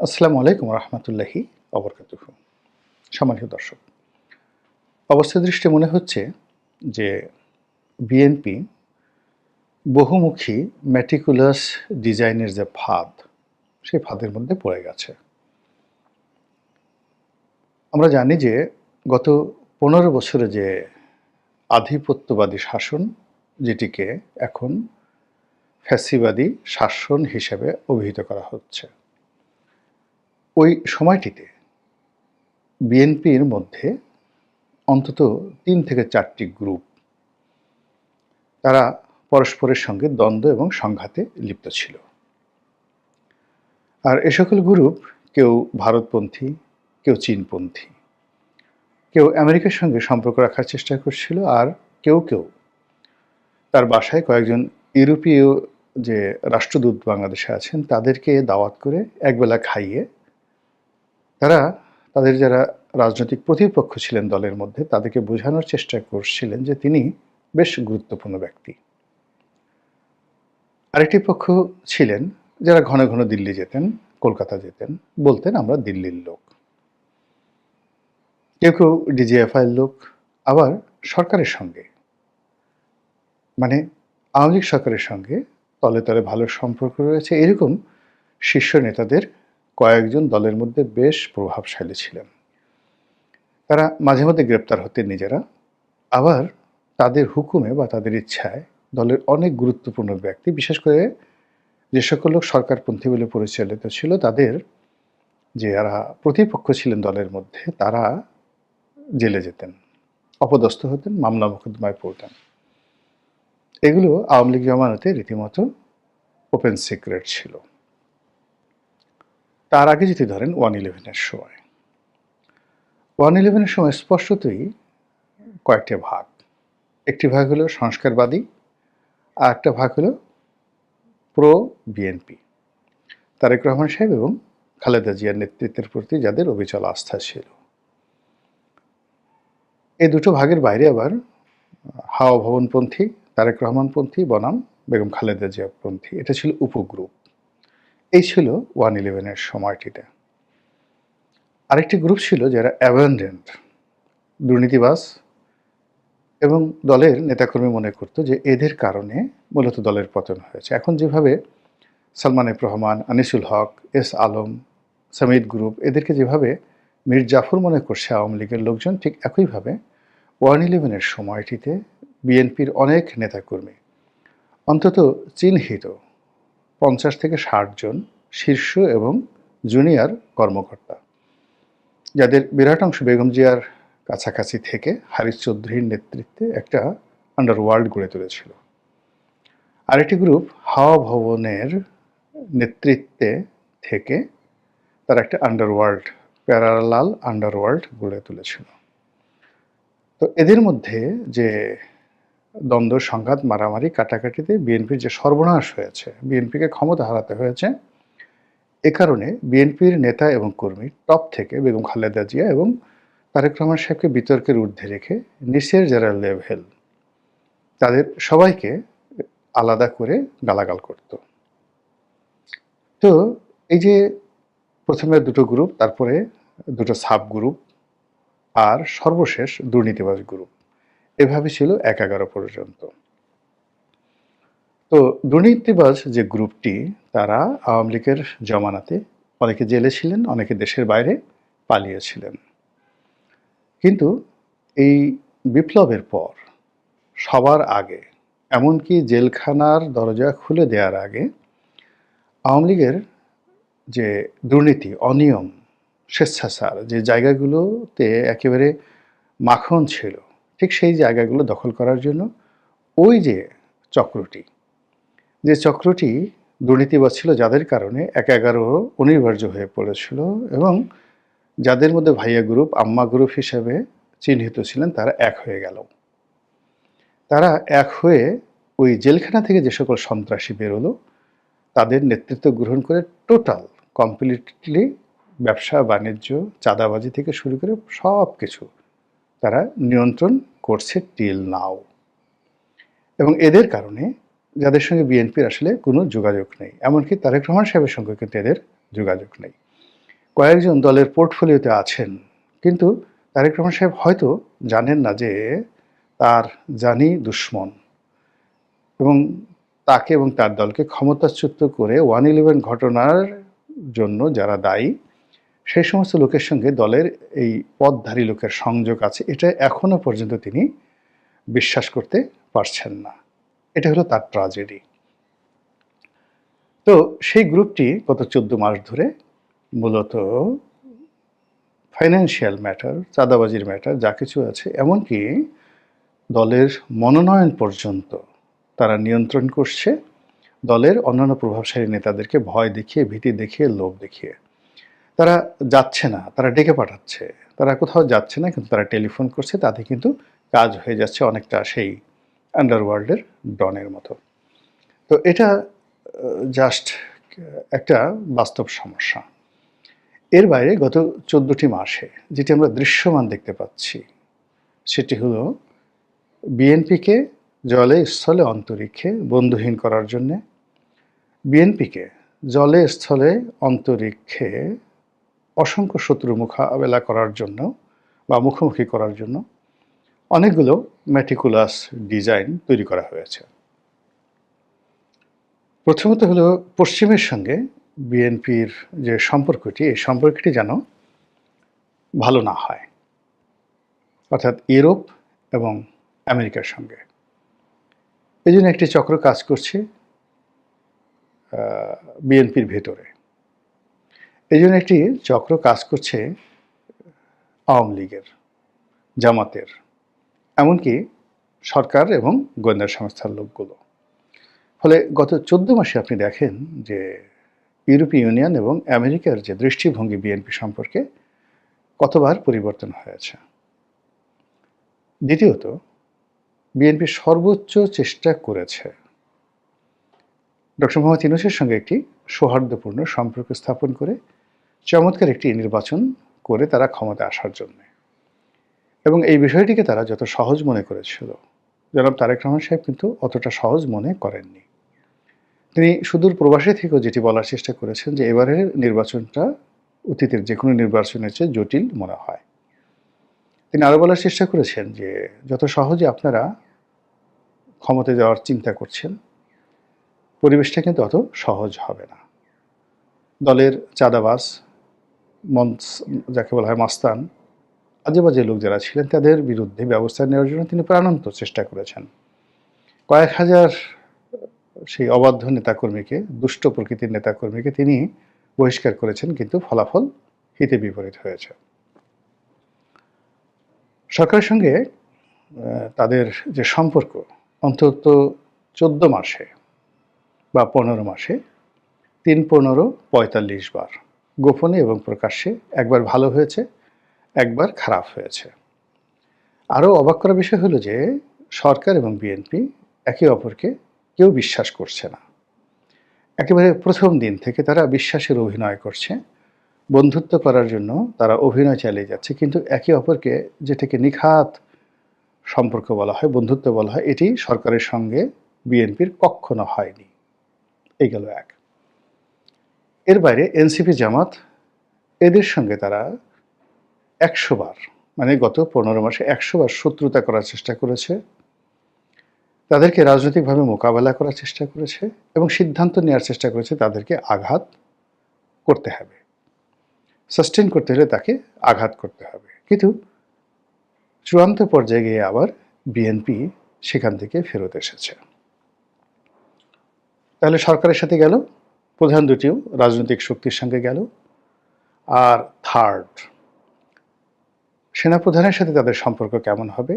আসসালামু আলাইকুম রহমতুল্লাহি অবরকাতুহ। সম্মানিত দর্শক, অবস্থা দৃষ্টে মনে হচ্ছে যে বিএনপি বহুমুখী ম্যাটিকুলাস ডিজাইনের যে ফাঁদ, সেই ফাঁদের মধ্যে পড়ে গেছে। আমরা জানি যে গত 15 বছরে যে আধিপত্যবাদী শাসন, যেটিকে এখন ফ্যাসিবাদী শাসন হিসেবে অভিহিত করা হচ্ছে, ওই সময়টিতে বিএনপির মধ্যে অন্তত 3 থেকে 4টি গ্রুপ, তারা পরস্পরের সঙ্গে দ্বন্দ্ব এবং সংঘাতে লিপ্ত ছিল। আর এ সকল গ্রুপ কেউ ভারতপন্থী, কেউ চীনপন্থী, কেউ আমেরিকার সঙ্গে সম্পর্ক রাখার চেষ্টা করছিল, আর কেউ কেউ তার বাসায় কয়েকজন ইউরোপীয় যে রাষ্ট্রদূত বাংলাদেশে আছেন তাদেরকে দাওয়াত করে একবেলা খাইয়ে তারা তাদের যারা রাজনৈতিক প্রতিপক্ষ ছিলেন দলের মধ্যে, তাদেরকে বোঝানোর চেষ্টা করছিলেন যে তিনি বেশ গুরুত্বপূর্ণ ব্যক্তি। আরেকটি পক্ষ ছিলেন যারা ঘন ঘন দিল্লি যেতেন, কলকাতা যেতেন, বলতেন আমরা দিল্লির লোক। কেউ কেউ ডিজিএফআইয়ের লোক, আবার সরকারের সঙ্গে, মানে আওয়ামী লীগ সরকারের সঙ্গে তলে তলে ভালো সম্পর্ক রয়েছে, এরকম শীর্ষ নেতাদের কয়েকজন দলের মধ্যে বেশ প্রভাবশালী ছিলেন। তারা মাঝে মধ্যে গ্রেপ্তার হতেন নিজেরা, আবার তাদের হুকুমে বা তাদের ইচ্ছায় দলের অনেক গুরুত্বপূর্ণ ব্যক্তি, বিশেষ করে যে সকল লোক সরকারপন্থী বলে পরিচালিত ছিল, তাদের যে যারা প্রতিপক্ষ ছিলেন দলের মধ্যে, তারা জেলে যেতেন, অপদস্থ হতেন, মামলা মোকদ্দমায় পড়তেন। এগুলো আওয়ামী লীগ জমানাতে রীতিমতো ওপেন সিক্রেট ছিল। তার আগে যদি ধরেন 1/11-এর সময়, 1/11-এর সময় স্পষ্টতই কয়েকটি ভাগ। একটি ভাগ হলো সংস্কারবাদী, আর একটা ভাগ হলো প্রো বিএনপি, তারেক রহমান সাহেব এবং খালেদা জিয়ার নেতৃত্বের প্রতি যাদের অবিচল আস্থা ছিল। এই দুটো ভাগের বাইরে আবার হাওয়া ভবনপন্থী, তারেক রহমানপন্থী বনাম বেগম খালেদা জিয়াপন্থী, এটা ছিল উপগ্রুপ। এই ছিল 1/11-এর সময়টিতে। আরেকটি গ্রুপ ছিল যারা অ্যাবান্ডেন্ট, দুর্নীতিবাজ, এবং দলের নেতাকর্মী মনে করত যে এদের কারণে মূলত দলের পতন হয়েছে। এখন যেভাবে সালমান এফ রহমান, আনিসুল হক, এস আলম, সামিদ গ্রুপ, এদেরকে যেভাবে মীর জাফর মনে করছে আওয়ামী লীগের লোকজন, ঠিক একইভাবে 1/11-এর সময়টিতে বিএনপির অনেক নেতাকর্মী, অন্তত চিহ্নিত 50 থেকে 60 জন শীর্ষ এবং জুনিয়র কর্মকর্তা, যাদের বিরাট অংশ বেগম জিয়ার কাছাকাছি থেকে হারিস চৌধুরীর নেতৃত্বে একটা আন্ডারওয়ার্ল্ড গড়ে তুলেছিল। আরেকটি গ্রুপ হাওয়া ভবনের নেতৃত্বে থেকে তারা একটা আন্ডারওয়ার্ল্ড, প্যারালাল আন্ডারওয়ার্ল্ড গড়ে তুলেছিল। তো এদের মধ্যে যে দ্বন্দ্ব, সংঘাত, মারামারি, কাটাকাটিতে বিএনপির যে সর্বনাশ হয়েছে, বিএনপিকে ক্ষমতা হারাতে হয়েছে, এ কারণে বিএনপির নেতা এবং কর্মী টপ থেকে বেগম খালেদা জিয়া এবং তারেক রহমান সাহেবকে বিতর্কের ঊর্ধ্বে রেখে নিচের যারা লেভেল, তাদের সবাইকে আলাদা করে গালাগাল করত। তো এই যে প্রথমে দুটো গ্রুপ, তারপরে দুটো সাব গ্রুপ, আর সর্বশেষ দুর্নীতিবাজ গ্রুপ, এভাবে ছিল 11 পর্যন্ত। তো দুর্নীতিবাজ যে গ্রুপটি, তারা আওয়ামী লীগের জমানাতে অনেকে জেলে ছিলেন, অনেকে দেশের বাইরে পালিয়েছিলেন। কিন্তু এই বিপ্লবের পর সবার আগে, এমনকি জেলখানার দরজা খুলে দেওয়ার আগে, আওয়ামী লীগের যে দুর্নীতি, অনিয়ম, স্বেচ্ছাচার যে জায়গাগুলোতে একেবারে মাখন ছিল, ঠিক সেই জায়গাগুলো দখল করার জন্য ওই যে চক্রটি দুর্নীতিবাজ ছিল, যাদের কারণে 11 অনিবার্য হয়ে পড়েছিল, এবং যাদের মধ্যে ভাইয়া গ্রুপ, আম্মা গ্রুপ হিসেবে চিহ্নিত ছিলেন, তারা এক হয়ে গেল। তারা এক হয়ে ওই জেলখানা থেকে যে সকল সন্ত্রাসী বেরোলো, তাদের নেতৃত্ব গ্রহণ করে টোটাল কমপ্লিটলি ব্যবসা বাণিজ্য, চাঁদাবাজি থেকে শুরু করে সব কিছু তারা নিয়ন্ত্রণ করছে টিল নাও। এবং এদের কারণে যাদের সঙ্গে বিএনপির আসলে কোনো যোগাযোগ নেই, এমনকি তারেক রহমান সাহেবের সঙ্গে কিন্তু এদের যোগাযোগ নেই। কয়েকজন দলের পোর্টফোলিওতে আছেন, কিন্তু তারেক রহমান সাহেব হয়তো জানেন না যে তার জানি দুশ্মন এবং তাকে এবং তার দলকে ক্ষমতাচ্যুত করে 1/11 ঘটনার জন্য যারা দায়ী, সেই সমস্ত লোকের সঙ্গে দলের এই পদধারী লোকের সংযোগ আছে, এটা এখনো পর্যন্ত তিনি বিশ্বাস করতে পারছেন না। এটা হলো তার ট্র্যাজেডি। তো সেই গ্রুপটি গত 14 মাস ধরে মূলত ফাইন্যান্সিয়াল ম্যাটার, চাঁদাবাজির ম্যাটার যা কিছু আছে, এমনকি দলের মনোনয়ন পর্যন্ত তারা নিয়ন্ত্রণ করছে দলের অন্যান্য প্রভাবশালী নেতাদেরকে ভয় দেখিয়ে, ভীতি দেখিয়ে, লোভ দেখিয়ে। তারা যাচ্ছে না, তারা ডেকে পাঠাচ্ছে, তারা কোথাও যাচ্ছে না, কিন্তু তারা টেলিফোন করছে, তাতে কিন্তু কাজ হয়ে যাচ্ছে অনেকটা সেই আন্ডারওয়ার্ল্ডের ডনের মতো। তো এটা জাস্ট একটা বাস্তব সমস্যা। এর বাইরে গত 14টি মাসে যেটি আমরা দৃশ্যমান দেখতে পাচ্ছি, সেটি হলো বিএনপিকে জলে স্থলে অন্তরিক্ষে বন্ধুহীন করার জন্যে, বিএনপিকে জলে স্থলে অন্তরিক্ষে অসংখ্য শত্রু মোকাবেলা করার জন্য বা মুখোমুখি করার জন্য অনেকগুলো ম্যাটিকুলাস ডিজাইন তৈরি করা হয়েছে। প্রথমত হলো পশ্চিমের সঙ্গে বিএনপির যে সম্পর্কটি, এই সম্পর্কটি যেন ভালো না হয়, অর্থাৎ ইউরোপ এবং আমেরিকার সঙ্গে। এই জন্য একটি চক্র কাজ করছে বিএনপির ভেতরে। এই জন্য একটি চক্র কাজ করছে আওয়ামী লীগের, জামাতের, এমনকি সরকার এবং গোয়েন্দা সংস্থার লোকগুলো। ফলে গত 14 মাসে আপনি দেখেন যে ইউরোপীয় ইউনিয়ন এবং আমেরিকার যে দৃষ্টিভঙ্গি বিএনপি সম্পর্কে কতবার পরিবর্তন হয়েছে। দ্বিতীয়ত, বিএনপি সর্বোচ্চ চেষ্টা করেছে ডক্টর মোহাম্মদ ইউনূসের সঙ্গে একটি সৌহার্দ্যপূর্ণ সম্পর্ক স্থাপন করে চমৎকার একটি নির্বাচন করে তারা ক্ষমতায় আসার জন্য, এবং এই বিষয়টিকে তারা যত সহজ মনে করেছিল, জনাব তারেক রহমান সাহেব কিন্তু অতটা সহজ মনে করেননি। তিনি সুদূর প্রবাসী থেকেও যেটি বলার চেষ্টা করেছেন যে এবারের নির্বাচনটা অতীতের যে কোনো নির্বাচনের চেয়ে জটিল মনে হয়। তিনি আরও বলার চেষ্টা করেছেন যে যত সহজে আপনারা ক্ষমতায় যাওয়ার চিন্তা করছেন, পরিবেশটা কিন্তু অত সহজ হবে না। দলের চাঁদাবাজ, যাকে বলা হয় মাস্তান, আজে বাজে লোক যারা ছিলেন তাদের বিরুদ্ধে ব্যবস্থা নেওয়ার জন্য তিনি প্রাণান্ত চেষ্টা করেছেন। কয়েক হাজার সেই অবাধ্য নেতাকর্মীকে, দুষ্ট প্রকৃতির নেতাকর্মীকে তিনি বহিষ্কার করেছেন, কিন্তু ফলাফল হিতে বিপরীত হয়েছে। সরকারের সঙ্গে তাদের যে সম্পর্ক অন্তত 14 মাসে বা 15 মাসে 3-15-45 বার গোপনে এবং প্রকাশ্যে একবার ভালো হয়েছে, একবার খারাপ হয়েছে। আরও অবাক করার বিষয় হলো যে সরকার এবং বিএনপি একে অপরকে কেউ বিশ্বাস করছে না। একেবারে প্রথম দিন থেকে তারা বিশ্বাসের অভিনয় করছে, বন্ধুত্ব করার জন্য তারা অভিনয় চালিয়ে যাচ্ছে, কিন্তু একে অপরকে যেটাকে নিখাত সম্পর্ক বলা হয়, বন্ধুত্ব বলা হয়, এটি সরকারের সঙ্গে বিএনপির কখনো হয়নি। এই গেল এক। এর বাইরে এনসিপি, জামাত, এদের সঙ্গে তারা 100 বার, মানে গত 15 মাসে 100 বার শত্রুতা করার চেষ্টা করেছে, তাদেরকে রাজনৈতিকভাবে মোকাবেলা করার চেষ্টা করেছে এবং সিদ্ধান্ত নেওয়ার চেষ্টা করেছে তাদেরকে আঘাত করতে হবে, সাস্টেন করতে হলে তাকে আঘাত করতে হবে। কিন্তু চূড়ান্ত পর্যায়ে গিয়ে আবার বিএনপি সেখান থেকে ফেরত এসেছে। তাহলে সরকারের সাথে গেল, প্রধান দুটিও রাজনৈতিক শক্তির সঙ্গে গেল, আর থার্ড, সেনাপ্রধানের সাথে তাদের সম্পর্ক কেমন হবে,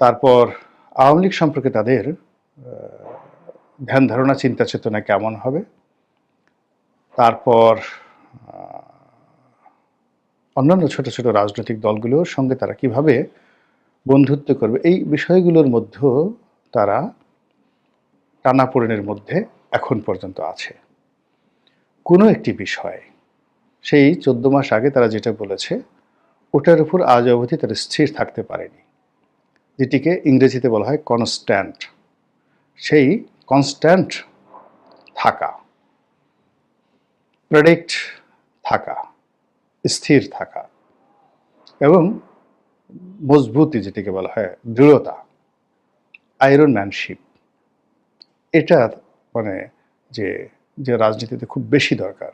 তারপর আওয়ামী লীগ সম্পর্কে তাদের ধ্যান ধারণা, চিন্তা চেতনা কেমন হবে, তারপর অন্যান্য ছোট ছোট রাজনৈতিক দলগুলোর সঙ্গে তারা কিভাবে বন্ধুত্ব করবে, এই বিষয়গুলোর মধ্যেও তারা টানাপোড়েনের মধ্যে এখন পর্যন্ত আছে। কোনো একটি বিষয় সেই 14 মাস আগে তারা যেটা বলেছে ওটার উপর আজ অবধি তারা স্থির থাকতে পারেনি, যেটিকে ইংরেজিতে বলা হয় কনস্ট্যান্ট। সেই কনস্ট্যান্ট থাকা, প্রেডিক্ট থাকা, স্থির থাকা এবং মজবুতি যেটাকে বলা হয় দৃঢ়তা, আয়রন ম্যানশিপ, এটা মানে যে যে রাজনীতিতে খুব বেশি দরকার,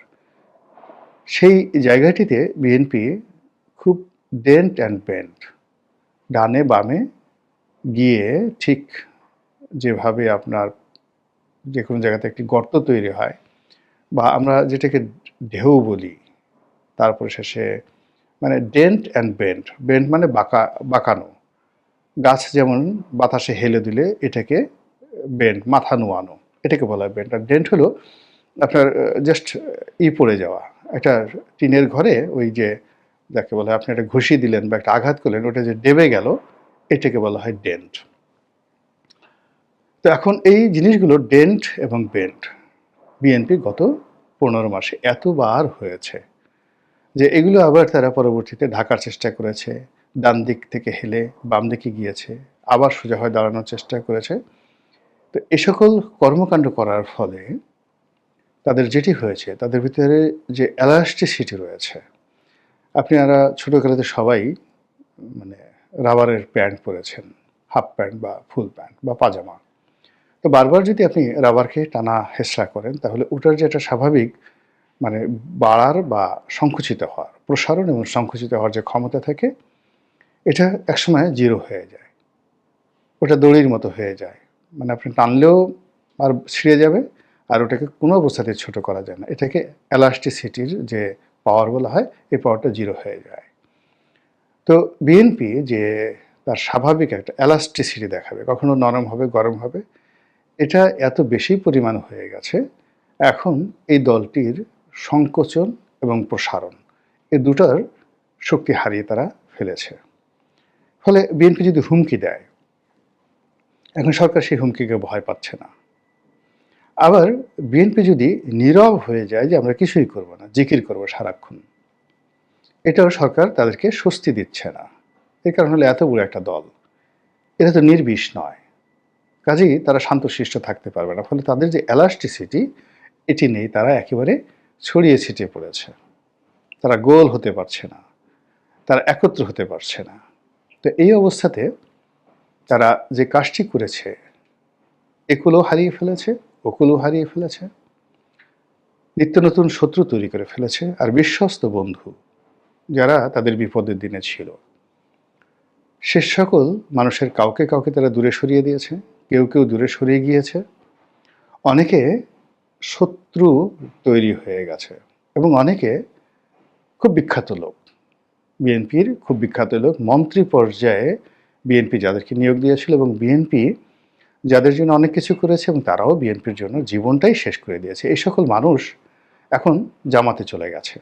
সেই জায়গাটিতে বিএনপি খুব ডেন্ট অ্যান্ড বেন্ট, ডানে বামে গিয়ে ঠিক যেভাবে আপনার যে কোনো জায়গাতে একটি গর্ত তৈরি হয় বা আমরা যেটাকে ঢেউ বলি, তারপরে শেষে মানে ডেন্ট অ্যান্ড বেন্ট, বেন্ট মানে বাঁকানো, গাছ যেমন বাতাসে হেলে দিলে এটাকে বেন্ট, মাথা নোয়ানো, এটাকে বলা হয় বেন্ট। আর ডেন্ট হলো আপনার জাস্ট পড়ে যাওয়া, একটা টিনের ঘরে ওই যে যাকে বলা হয় আপনি একটা ঘুষি দিলেন বা একটা আঘাত করলেন, ওটা যে ডেবে গেল, এটাকে বলা হয় ডেন্ট। তো এখন এই জিনিসগুলো ডেন্ট এবং বেন্ট বিএনপি গত 15 মাসে এতবার হয়েছে যে এগুলো আবার তারা পরবর্তীতে ঢাকার চেষ্টা করেছে, ডান দিক থেকে হেলে বাম দিকে গিয়েছে, আবার সোজা হয়ে দাঁড়ানোর চেষ্টা করেছে। তো এ সকল কর্মকাণ্ড করার ফলে তাদের যেটি হয়েছে, তাদের ভিতরে যে এলাস্টিসিটি রয়েছে, আপনারা ছোটোকালেতে সবাই মানে রাবারের প্যান্ট পরেছেন, হাফ প্যান্ট বা ফুল প্যান্ট বা পাজামা। তো বারবার যদি আপনি রাবারকে টানা হেঁচড়া করেন, তাহলে ওটার যে একটা স্বাভাবিক মানে বাড়ার বা সংকুচিত হওয়ার, প্রসারণ এবং সংকুচিত হওয়ার যে ক্ষমতা থাকে, এটা একসময় জিরো হয়ে যায়, ওটা দড়ির মতো হয়ে যায়। মানে আপনি টানলেও আর ছিঁড়ে যাবে, আর ওটাকে কোনো অবস্থাতে ছোট করা যায় না। এটাকে এলাস্টিসিটির যে পাওয়ার বলা হয়, এই পাওয়ারটা জিরো হয়ে যায়। তো বিএনপি যে তার স্বাভাবিক একটা এলাস্টিসিটি দেখাবে, কখনো নরম হবে, গরম হবে, এটা এত বেশি পরিমাণ হয়ে গেছে, এখন এই দলটির সংকোচন এবং প্রসারণ, এই দুটার শক্তি হারিয়ে তারা ফেলেছে। ফলে বিএনপি যদি হুমকি দেয়, এখন সরকার সেই হুমকিকে ভয় পাচ্ছে না। আবার বিএনপি যদি নীরব হয়ে যায় যে আমরা কিছুই করব না, জিকির করব সারাক্ষণ, এটাও সরকার তাদেরকে স্বস্তি দিচ্ছে না। এর কারণ হলো এত বড় একটা দল, এটা তো নির্বিষ নয়, কাজেই তারা শান্তশিষ্ট থাকতে পারবে না। ফলে তাদের যে এলাস্টিসিটি, এটি নেই, তারা একেবারে ছড়িয়ে ছিটিয়ে পড়েছে, তারা গোল হতে পারছে না, তারা একত্র হতে পারছে না। তো এই অবস্থাতে তারা যে কাজটি করেছে, একুলও হারিয়ে ফেলেছে, ওকুলও হারিয়ে ফেলেছে, নিত্য নতুন শত্রু তৈরি করে ফেলেছে, আর বিশ্বস্ত বন্ধু যারা তাদের বিপদের দিনে ছিল, সে সকল মানুষের কাউকে কাউকে তারা দূরে সরিয়ে দিয়েছে, কেউ কেউ দূরে সরিয়ে গিয়েছে, অনেকে শত্রু তৈরি হয়ে গেছে, এবং অনেকে খুব বিখ্যাত লোক, বিএনপির খুব বিখ্যাত লোক, মন্ত্রী পর্যায়ে বিএনপি যাদেরকে নিয়োগ দিয়েছিল এবং বিএনপি যাদের জন্য অনেক কিছু করেছে এবং তারাও বিএনপির জন্য জীবনটাই শেষ করে দিয়েছে, এই সকল মানুষ এখন জামাতে চলে গেছে,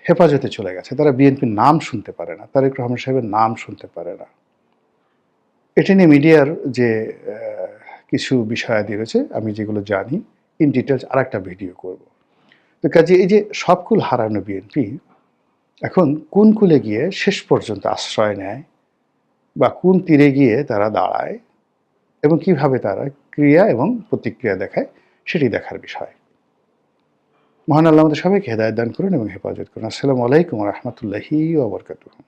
হেফাজতে চলে গেছে, তারা বিএনপির নাম শুনতে পারে না, তারেক রহমান সাহেবের নাম শুনতে পারে না। এটা নিয়ে মিডিয়ার যে কিছু বিষয়াদি রয়েছে, আমি যেগুলো জানি ইন ডিটেলস আর একটা ভিডিও করব। তো কাজে এই যে সবকুল হারানো বিএনপি এখন কোন কূলে গিয়ে শেষ পর্যন্ত আশ্রয় নেয় বা কোন তীরে গিয়ে তারা দাঁড়ায় এবং কিভাবে তারা ক্রিয়া এবং প্রতিক্রিয়া দেখায়, সেটি দেখার বিষয়। মহান আল্লাহ আমাদের সবাইকে হেদায়েত দান করুন এবং হেফাজত করুন। আসসালামু আলাইকুম ওয়া রাহমাতুল্লাহি ওয়া বারাকাতুহু।